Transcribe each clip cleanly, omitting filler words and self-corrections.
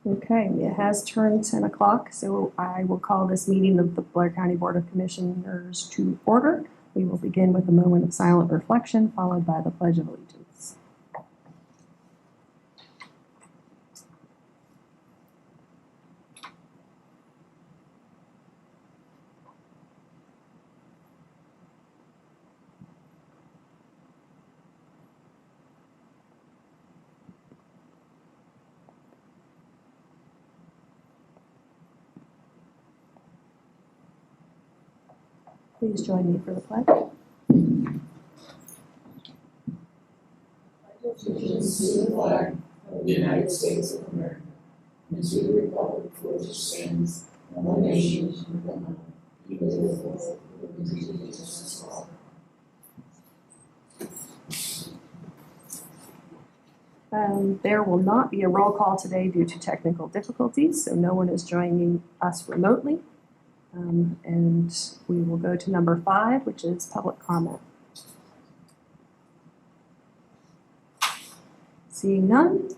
Okay, it has turned 10 o'clock, so I will call this meeting of the Blair County Board of Commissioners to order. We will begin with a moment of silent reflection, followed by the Pledge of Allegiance. Please join me for the pledge. Allegiance to the flag of the United States of America and to the republic for which it stands, one nation under God, indivisible, with liberty and justice for all. There will not be a roll call today due to technical difficulties, so no one is joining us remotely. And we will go to number 5, which is public comment. Seeing none,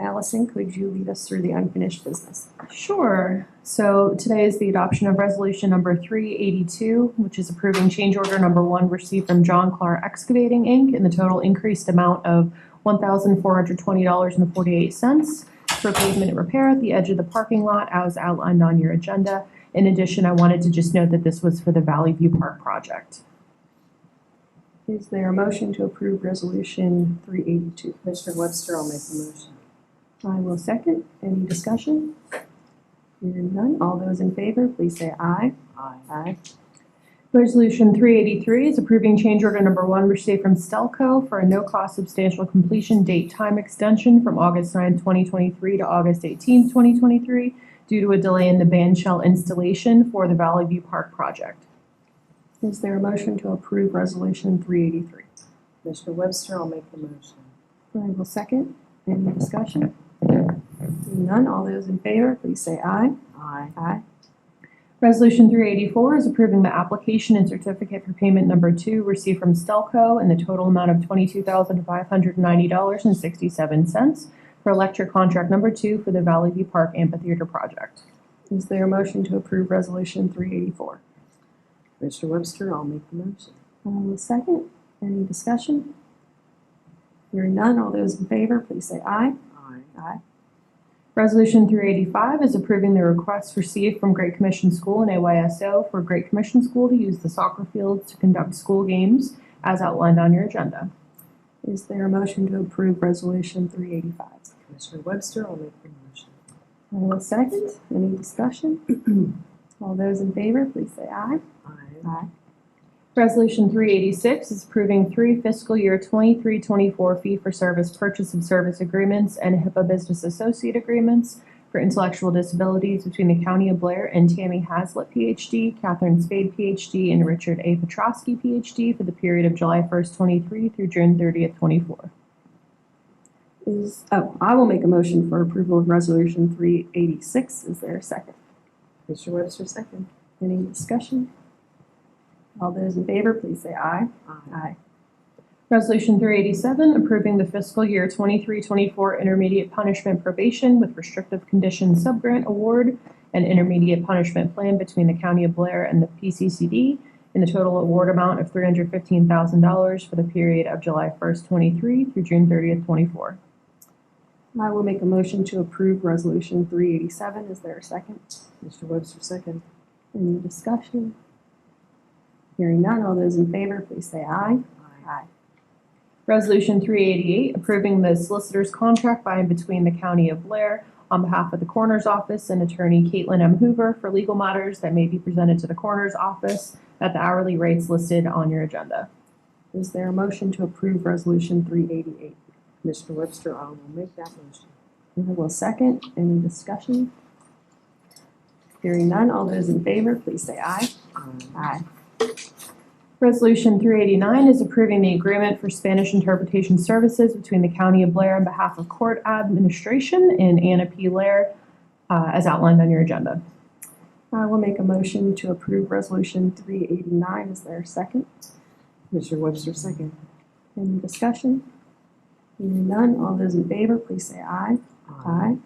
Allison, could you lead us through the unfinished business? Sure. So today is the adoption of resolution number 382, which is approving change order number 1 received from John Clark Excavating Inc. in the total increased amount of $1,420.48 for pavement repair at the edge of the parking lot as outlined on your agenda. In addition, I wanted to just note that this was for the Valley View Park project. Is there a motion to approve resolution 382? Commissioner Webster, I'll make the motion. I will second. Any discussion? Hearing none, all those in favor, please say aye. Aye. Aye. Resolution 383 is approving change order number 1 received from Stelco for a no-cost substantial completion date time extension from August 9, 2023 to August 18, 2023 due to a delay in the band shell installation for the Valley View Park project. Is there a motion to approve resolution 383? Commissioner Webster, I'll make the motion. I will second. Any discussion? Hearing none, all those in favor, please say aye. Aye. Aye. Resolution 384 is approving the application and certificate for payment number 2 received from Stelco in the total amount of $22,590.67 for electric contract number 2 for the Valley View Park Amphitheater project. Is there a motion to approve resolution 384? Commissioner Webster, I'll make the motion. I will second. Any discussion? Hearing none, all those in favor, please say aye. Aye. Aye. Resolution 385 is approving the request received from Great Commission School and AYSO for Great Commission School to use the soccer fields to conduct school games as outlined on your agenda. Is there a motion to approve resolution 385? Commissioner Webster, I'll make the motion. I will second. Any discussion? All those in favor, please say aye. Aye. Aye. Resolution 386 is approving 3 fiscal year 23-24 fee-for-service purchase of service agreements and HIPAA business associate agreements for intellectual disabilities between the County of Blair and Tammy Haslett, Ph.D., Catherine Spade, Ph.D., and Richard A. Petrosky, Ph.D. for the period of July 1st, 23 through June 30th, 24. I will make a motion for approval of resolution 386. Is there a second? Commissioner Webster, second. Any discussion? All those in favor, please say aye. Aye. Aye. Resolution 387, approving the fiscal year 23-24 intermediate punishment probation with restrictive conditions subgrant award and intermediate punishment plan between the County of Blair and the PCCD in the total award amount of $315,000 for the period of July 1st, 23 through June 30th, 24. I will make a motion to approve resolution 387. Is there a second? Commissioner Webster, second. Any discussion? Hearing none, all those in favor, please say aye. Aye. Resolution 388, approving the solicitor's contract by and between the County of Blair on behalf of the Coroner's Office and Attorney Caitlin M. Hoover for legal matters that may be presented to the Coroner's Office at the hourly rates listed on your agenda. Is there a motion to approve resolution 388? Commissioner Webster, I will make that motion. I will second. Any discussion? Hearing none, all those in favor, please say aye. Aye. Resolution 389 is approving the agreement for Spanish interpretation services between the County of Blair on behalf of Court Administration and Anna P. Lair, as outlined on your agenda. I will make a motion to approve resolution 389. Is there a second? Commissioner Webster, second. Any discussion? Hearing none, all those in favor, please say aye. Aye.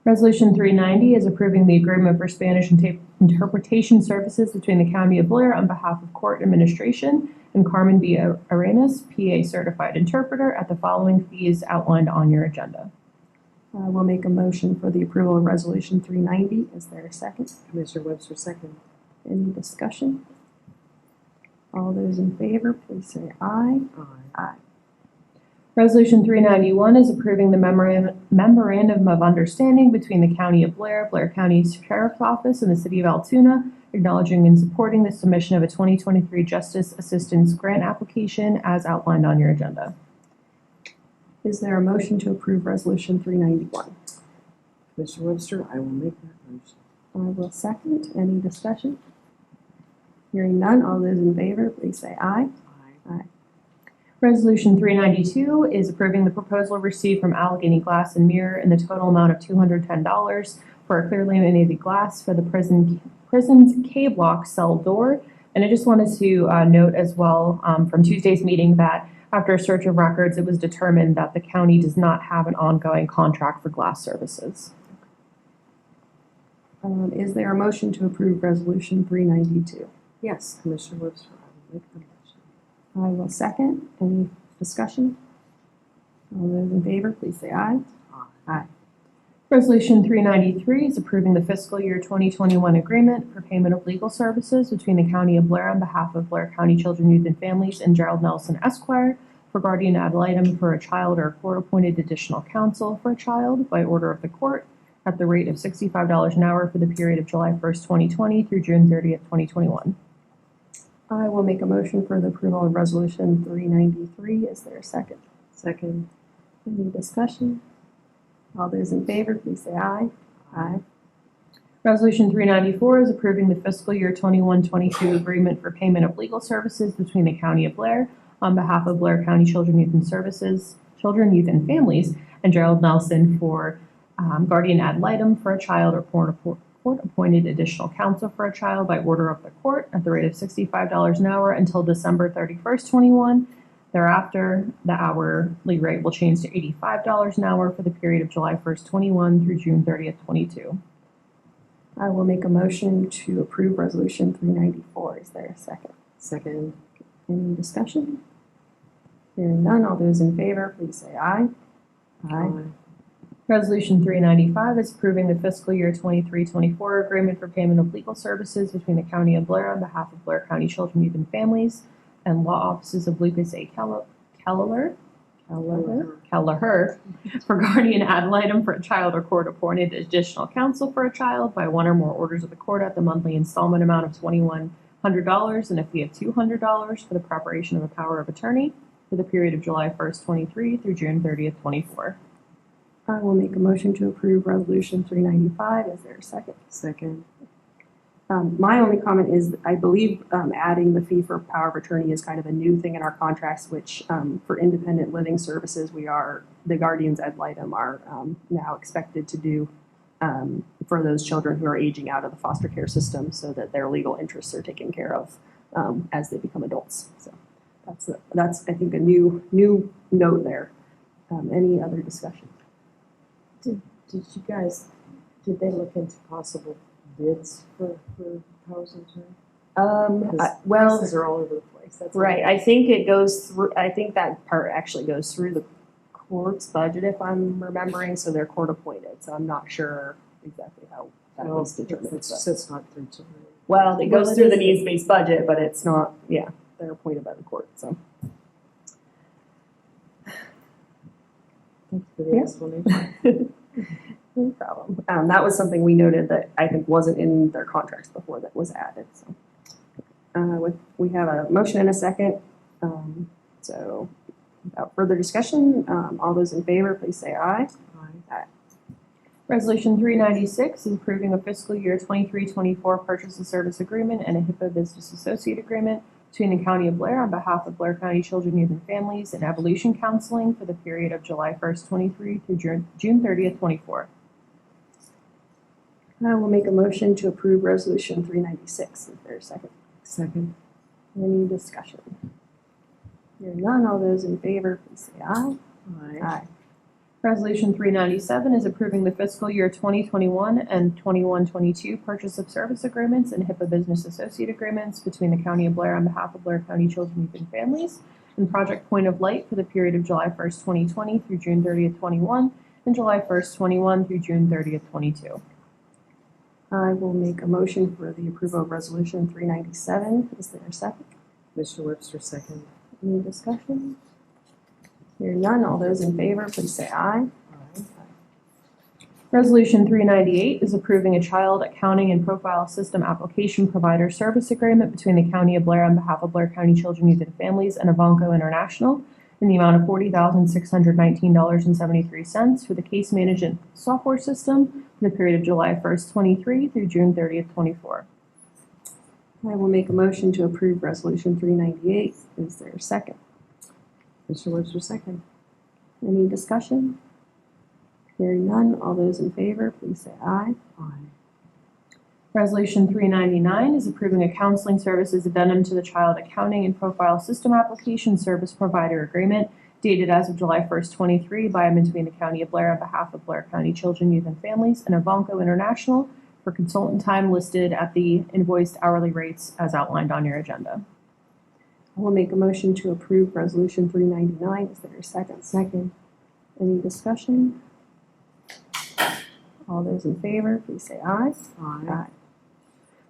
Resolution 390 is approving the agreement for Spanish interpretation services between the County of Blair on behalf of court administration and Carmen B. Arenas, PA Certified Interpreter, at the following fees outlined on your agenda. I will make a motion for the approval of Resolution 390. Is there a second? Commissioner Webster, second. Any discussion? All those in favor, please say aye. Aye. Resolution 391 is approving the memorandum of understanding between the County of Blair, Blair County Sheriff's Office, and the City of Altoona, acknowledging and supporting the submission of a 2023 Justice Assistance Grant application as outlined on your agenda. Is there a motion to approve Resolution 391? Commissioner Webster, I will make that motion. I will second. Any discussion? Hearing none, all those in favor, please say aye. Aye. Resolution 392 is approving the proposal received from Allegheny Glass and Mirror in the total amount of $210 for a clear laminated glass for the prison's K-block cell door. And I just wanted to note as well from Tuesday's meeting that after a search of records, it was determined that the county does not have an ongoing contract for glass services. Is there a motion to approve Resolution 392? Yes, Commissioner Webster, I will make the motion. I will second. Any discussion? All those in favor, please say aye. Aye. Resolution 393 is approving the fiscal year 2021 agreement for payment of legal services between the County of Blair on behalf of Blair County Children, Youth, and Families and Gerald Nelson Esquire for guardian ad litem for a child or a court-appointed additional counsel for a child by order of the court at the rate of $65 an hour for the period of July 1st, 2020 through June 30th, 2021. I will make a motion for the approval of Resolution 393. Is there a second? Second. Any discussion? All those in favor, please say aye. Aye. Resolution 394 is approving the fiscal year 21-22 agreement for payment of legal services between the County of Blair on behalf of Blair County Children, Youth, and Families, and Gerald Nelson for guardian ad litem for a child or court-appointed additional counsel for a child by order of the court at the rate of $65 an hour until December 31st, 21. Thereafter, the hourly rate will change to $85 an hour for the period of July 1st, 21 through June 30th, 22. I will make a motion to approve Resolution 394. Is there a second? Second. Any discussion? Hearing none, all those in favor, please say aye. Resolution 395 is approving the fiscal year 23-24 agreement for payment of legal services between the County of Blair on behalf of Blair County Children, Youth, and Families and law offices of Lucas A. Kelleher for guardian ad litem for a child or court-appointed additional counsel for a child by one or more orders of the court at the monthly installment amount of $2,100 and a fee of $200 for the preparation of a power of attorney for the period of July 1st, 23 through June 30th, 24. I will make a motion to approve Resolution 395. Is there a second? Second. My only comment is I believe adding the fee for power of attorney is kind of a new thing in our contracts, which for independent living services, the guardians ad litem are now expected to do for those children who are aging out of the foster care system so that their legal interests are taken care of as they become adults. So that's I think a new note there. Any other discussion? Did they look into possible bids for powers of attorney? Prices are all over the place. That's Right. I think it goes through, I think that part actually goes through the court's budget, if I'm remembering, so they're court appointed. So I'm not sure exactly how that was determined. It's not through to Well, it goes through the needs-based budget, but it's not, they're appointed by the court, so. Thanks for the explanation. No problem. That was something we noted that I think wasn't in their contracts before that was added, so. We have a motion and a second. So without further discussion, all those in favor, please say aye. Aye. Resolution 396 is approving a fiscal year 23-24 purchase and service agreement and a HIPAA business associate agreement between the County of Blair on behalf of Blair County Children, Youth, and Families and Evolution Counseling for the period of July 1st, 23 through June 30th, 24. I will make a motion to approve Resolution 396. Is there a second? Second. Any discussion? Hearing none, all those in favor, please say aye. Aye. Resolution 397 is approving the fiscal year 2021 and 21-22 purchase of service agreements and HIPAA business associate agreements between the County of Blair on behalf of Blair County Children, Youth, and Families and Project Point of Light for the period of July 1st, 2020 through June 30th, 21 and July 1st, 21 through June 30th, 22. I will make a motion for the approval of Resolution 397. Is there a second? Mr. Webster, second. Any discussion? Hearing none, all those in favor, please say aye. Aye. Resolution 398 is approving a child accounting and profile system application provider service agreement between the County of Blair on behalf of Blair County Children, Youth, and Families and Avanco International in the amount of $40,619.73 for the case management software system for the period of July 1st, 23 through June 30th, 24. I will make a motion to approve Resolution 398. Is there a second? Mr. Webster, second. Any discussion? Hearing none, all those in favor, please say aye. Aye. Resolution 399 is approving a counseling services addendum to the child accounting and profile system application service provider agreement dated as of July 1st, 23 by and between the County of Blair on behalf of Blair County Children, Youth, and Families and Avanco International for consultant time listed at the invoiced hourly rates as outlined on your agenda. I will make a motion to approve Resolution 399. Is there a second? Second. Any discussion? All those in favor, please say aye. Aye.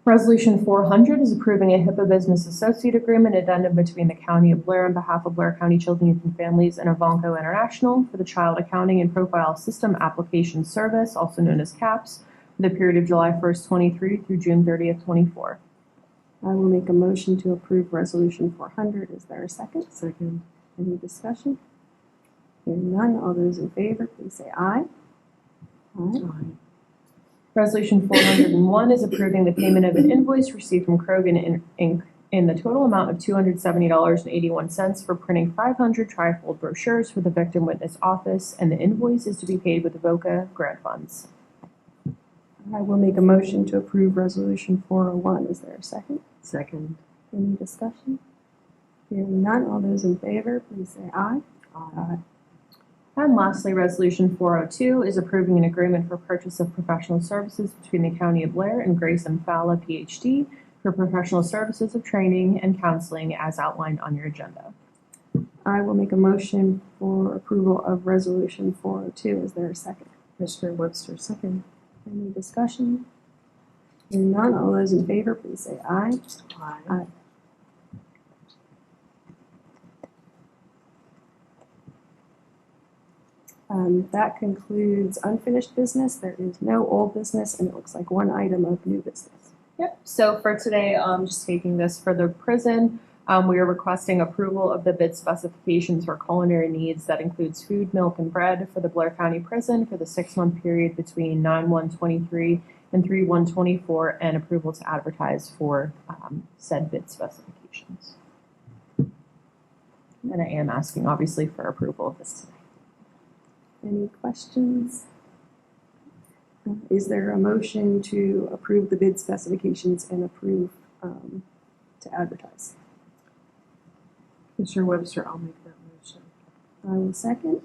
Resolution 400 is approving a HIPAA business associate agreement addendum between the County of Blair on behalf of Blair County Children, Youth, and Families and Avanco International for the child accounting and profile system application service, also known as CAPS, for the period of July 1st, 23 through June 30th, 24. I will make a motion to approve Resolution 400. Is there a second? Second. Any discussion? Hearing none, all those in favor, please say aye. Aye. Aye. Resolution 401 is approving the payment of an invoice received from Krogan Inc. in the total amount of $270.81 for printing 500 trifold brochures for the Victim Witness Office, and the invoice is to be paid with VOCA grant funds. I will make a motion to approve Resolution 401. Is there a second? Second. Any discussion? Hearing none, all those in favor, please say aye. Aye. And lastly, Resolution 402 is approving an agreement for purchase of professional services between the County of Blair and Grace M. Falla, PhD, for professional services of training and counseling as outlined on your agenda. I will make a motion for approval of Resolution 402. Is there a second? Mr. Webster, second. Any discussion? Hearing none, all those in favor, please say aye. Aye. That concludes unfinished business. There is no old business, and it looks like one item of new business. Yep, so for today, just taking this for the prison, we are requesting approval of the bid specifications for culinary needs that includes food, milk, and bread for the Blair County Prison for the 6-month period between 9/1/23 and 3/1/24, and approval to advertise for said bid specifications. And I am asking, obviously, for approval of this today. Any questions? Is there a motion to approve the bid specifications and approve to advertise? Mr. Webster, I'll make that motion. I will second.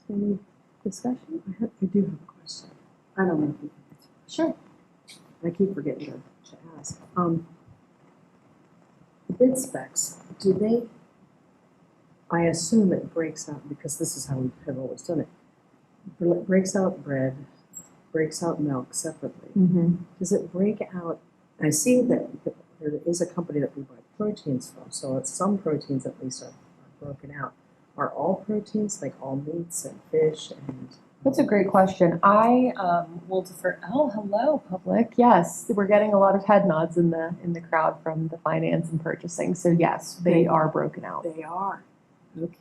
Any discussion? I do have a question. I don't know if you can answer. Sure. I keep forgetting to ask. The bid specs, do they, I assume it breaks out, because this is how we have always done it, breaks out bread, breaks out milk separately. Mm-hmm. Does it break out, I see that there is a company that we buy proteins from, so it's some proteins at least are broken out. Are all proteins, like all meats and fish and? That's a great question. I will defer. Oh, hello, public. Yes, we're getting a lot of head nods in the crowd from the finance and purchasing. So yes, they are broken out. They are. Okay,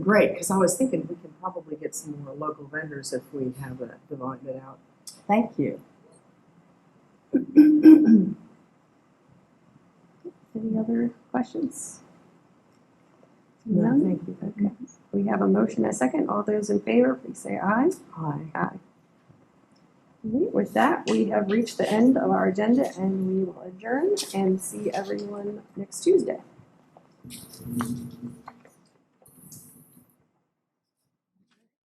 great, because I was thinking we can probably get some more local vendors if we have that divided out. Thank you. Any other questions? No, None? thank you. Okay. We have a motion and a second. All those in favor, please say aye. Aye. Aye. All right, with that, we have reached the end of our agenda, and we will adjourn and see everyone next Tuesday.